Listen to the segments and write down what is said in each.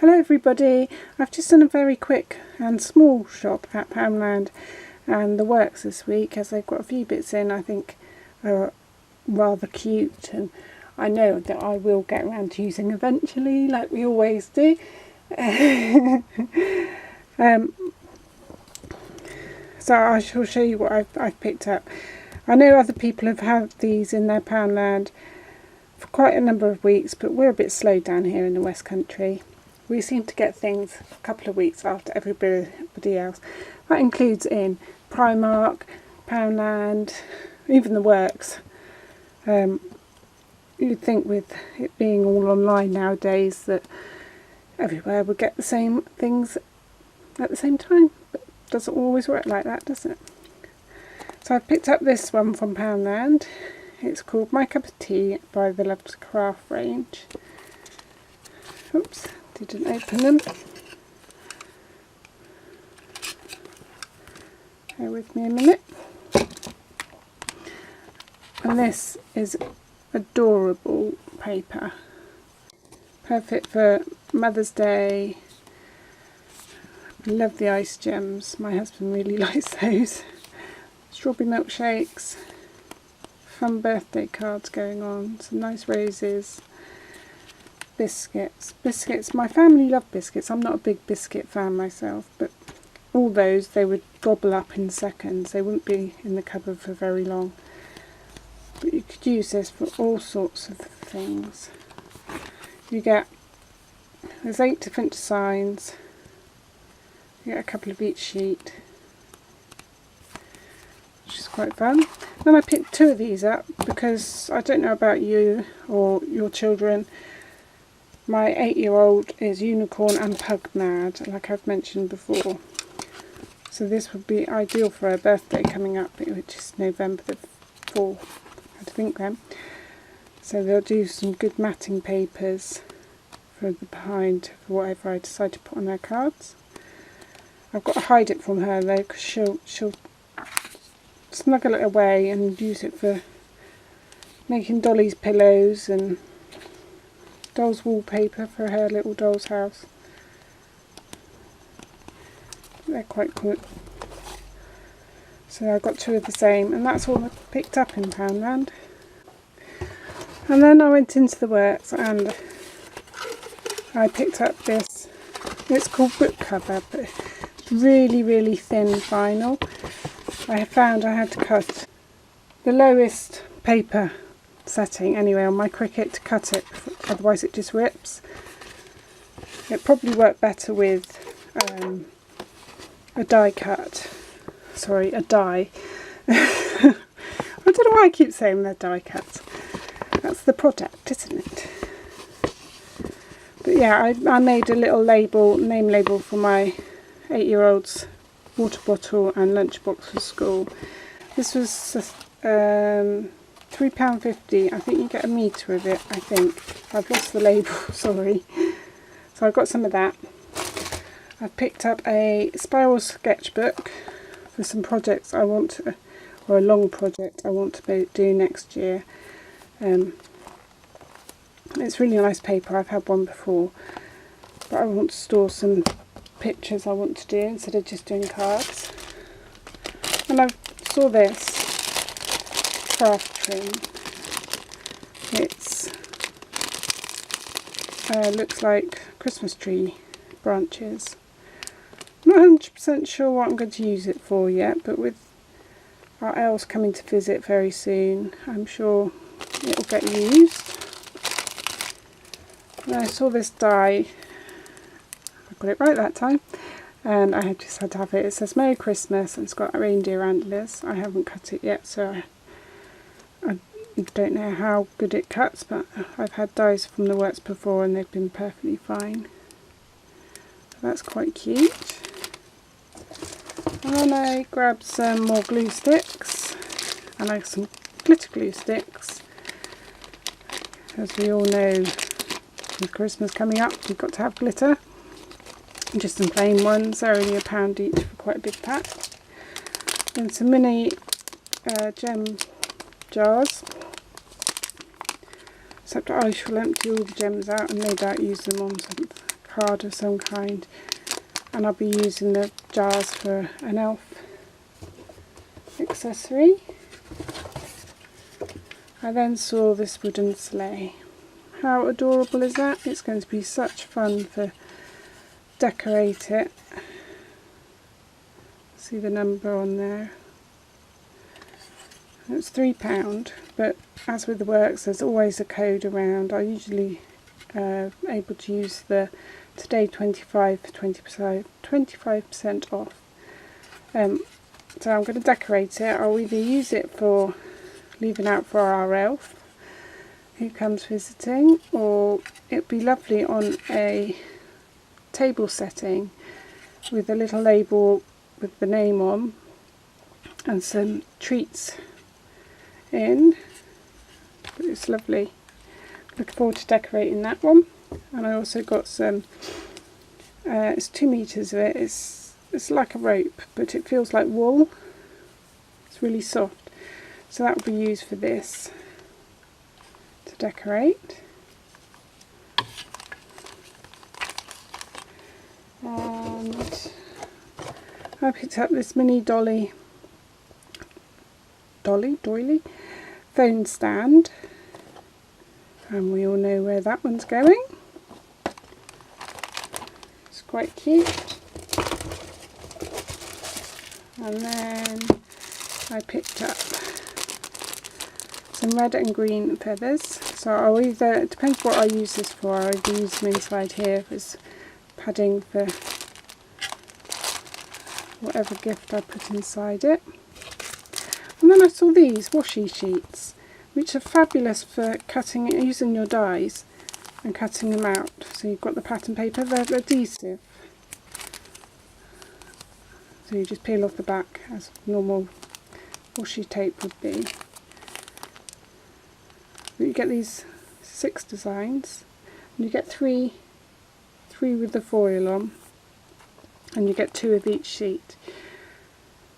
Hello everybody, I've just done a very quick and small shop at Poundland and the works this week, as they've got a few bits in I think are rather cute and I know that I will get around to using eventually, like we always do. So I shall show you what I've picked up. I know other people have had these in their Poundland for quite a number of weeks, but we're a bit slow down here in the West Country. We seem to get things a couple of weeks after everybody else. That includes in Primark, Poundland, even the works. You'd think with it being all online nowadays that everywhere would get the same things at the same time, but it doesn't always work like that, does it? So I've picked up this one from Poundland. It's called My Cup of Tea by the Loved Craft range. Oops. Didn't open them. Bear with me a minute. And this is adorable paper. Perfect for Mother's Day. Love the ice gems. My husband really likes those. Strawberry milkshakes. Fun birthday cards going on. Some nice roses. Biscuits, my family love biscuits. I'm not a big biscuit fan myself, but all those they would gobble up in seconds. They wouldn't be in the cupboard for very long, but you could use this for all sorts of things. There's 8 different designs. You get a couple of each sheet, which is quite fun. Then I picked 2 of these up because I don't know about you or your children. My 8-year-old is unicorn and pug mad, like I've mentioned before. So this would be ideal for her birthday coming up, which is November the 4th, I think then. So they'll do some good matting papers for the behind, for whatever I decide to put on their cards. I've got to hide it from her though, because she'll snuggle it away and use it for making Dolly's pillows and doll's wallpaper for her little doll's house. They're quite cool. So I got 2 of the same, and that's all I picked up in Poundland. And then I went into the works and I picked up this. It's called book cover, but it's really thin vinyl. I found I had to cut the lowest paper setting anyway on my Cricut to cut it, otherwise it just rips. It probably worked better with a die cut. Sorry, a die. I don't know why I keep saying they're die cuts. That's the product, isn't it? But yeah, I made a little name label for my 8-year-old's water bottle and lunchbox for school. This was £3.50. I think you get a metre of it, I think. I've lost the label, sorry. So I've got some of that. I've picked up a spiral sketchbook for some projects I want to, or a long project I want to do next year. It's really nice paper. I've had one before, but I want to store some pictures I want to do instead of just doing cards. And I saw this craft trim. It's looks like Christmas tree branches. I'm not 100% sure what I'm going to use it for yet, but with our elves coming to visit very soon, I'm sure it'll get used. And I saw this die. I got it right that time, and I just had to have it. It says Merry Christmas and it's got reindeer antlers. I haven't cut it yet, so I don't know how good it cuts, but I've had dies from the works before and they've been perfectly fine. So that's quite cute. And then I grabbed some more glue sticks, and I got some glitter glue sticks. As we all know, with Christmas coming up, you've got to have glitter. Just some plain ones, they're only £1 each for quite a big pack. And some mini gem jars. Except I shall empty all the gems out and no doubt use them on some card of some kind, and I'll be using the jars for an elf accessory. I then saw this wooden sleigh. How adorable is that? It's going to be such fun to decorate it. See the number on there. It's £3, but as with the works there's always a code around. I usually able to use the Today 25 for 25% off. So I'm going to decorate it. I'll either use it for leaving out for our elf who comes visiting, or it'd be lovely on a table setting with a little label with the name on and some treats in. But it's lovely. Looking forward to decorating that one. And I also got some, it's 2 meters of it. It's like a rope, but it feels like wool. It's really soft. So that will be used for this, to decorate. And I picked up this mini doily phone stand, and we all know where that one's going. It's quite cute. And then I picked up some red and green feathers. So I'll either, it depends what I use this for, I'll either use them inside here as padding for whatever gift I put inside it. And then I saw these washi sheets, which are fabulous for cutting, using your dies and cutting them out. So you've got the pattern paper, they're adhesive. So you just peel off the back as normal washi tape would be. But you get these 6 designs, and you get three with the foil on, and you get 2 of each sheet.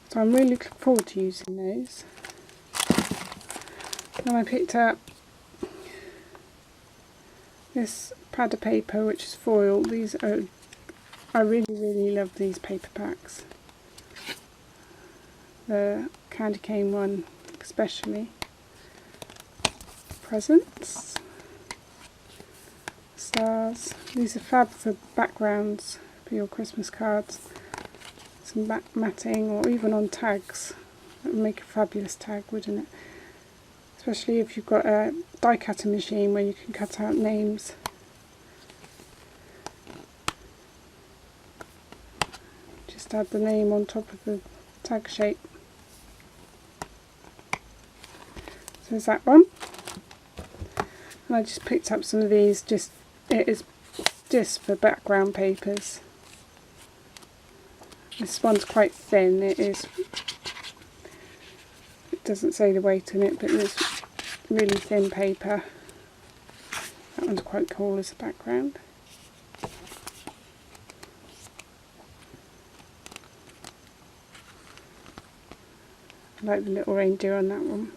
So I'm really looking forward to using those. Then I picked up this pad of paper, which is foil. These are, I really love these paper packs. The candy cane one especially. Presents. Stars. These are fab for backgrounds for your Christmas cards. Some back matting, or even on tags. That would make a fabulous tag, wouldn't it? Especially if you've got a die cutting machine where you can cut out names. Just add the name on top of the tag shape. So there's that one. And I just picked up some of these, it is just for background papers. This one's quite thin, it doesn't say the weight in it, but it's really thin paper. That one's quite cool as a background. I like the little reindeer on that one.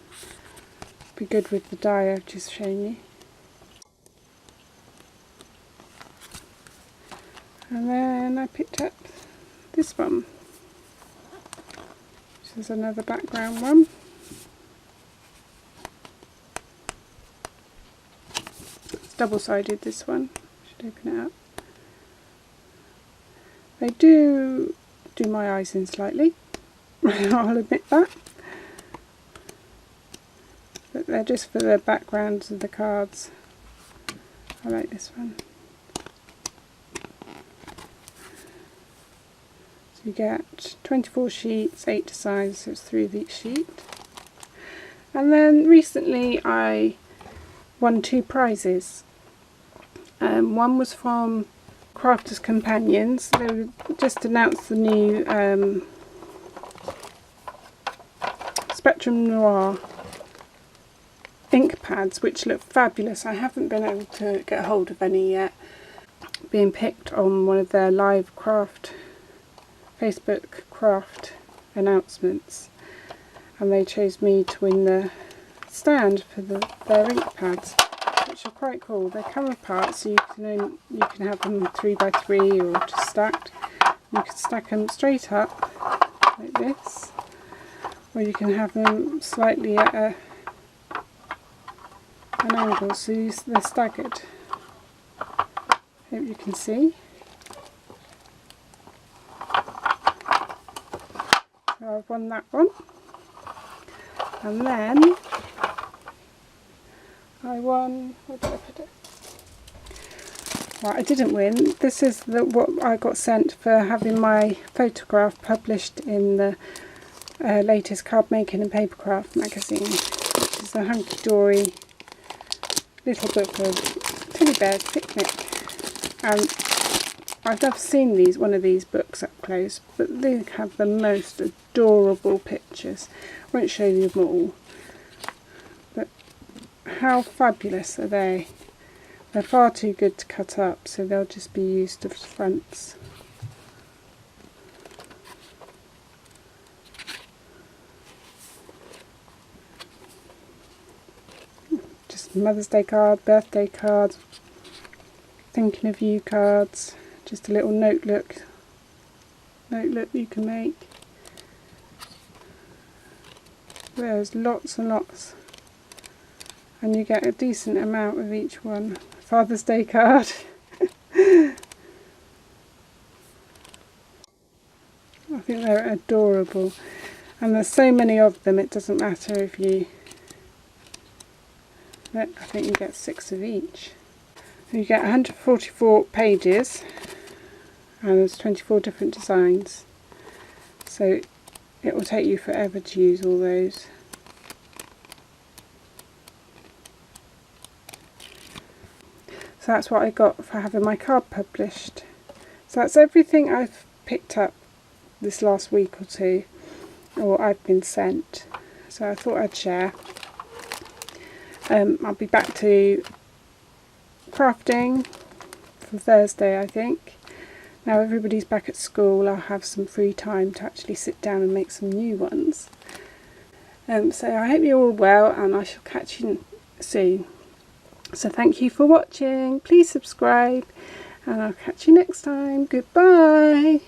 Be good with the die I've just shown you. And then I picked up this one, which is another background one. It's double-sided, this one. Should open it up. They do my eyes in slightly, I'll admit that. But they're just for the backgrounds of the cards. I like this one. So you get 24 sheets, 8 designs, so it's 3 of each sheet. And then recently I won 2 prizes. One was from Crafters Companions. They just announced the new Spectrum Noir ink pads, which look fabulous. I haven't been able to get hold of any yet. Being picked on one of their live craft, Facebook craft announcements, and they chose me to win the stand for their ink pads, which which are quite cool. They come apart, so you can have them 3 by 3 or just stacked. You can stack them straight up like this, or you can have them slightly at an angle, so they're staggered. Hope you can see. So I've won that one, and then I won. Where did I put it? Right, I didn't win. This is what I got sent for having my photograph published in the latest card making and papercraft magazine, which is a hunky-dory little book of teddy bears picnic. And I've never seen one of these books up close, but they have the most adorable pictures. I won't show you them all, but how fabulous are they? They're far too good to cut up, so they'll just be used as fronts. Just Mother's Day card, birthday card, thinking of you cards, just a little notelook you can make. There's lots and lots, and you get a decent amount with each one. Father's Day card. I think they're adorable, and there's so many of them it doesn't matter if you, I think you get 6 of each. You get 144 pages, and there's 24 different designs, so it will take you forever to use all those. So that's what I got for having my card published. So that's everything I've picked up this last week or two, or I've been sent. So I thought I'd share. I'll be back to crafting for Thursday, I think. Now everybody's back at school, I'll have some free time to actually sit down and make some new ones. So I hope you're all well, and I shall catch you soon. So thank you for watching, please subscribe, and I'll catch you next time. Goodbye.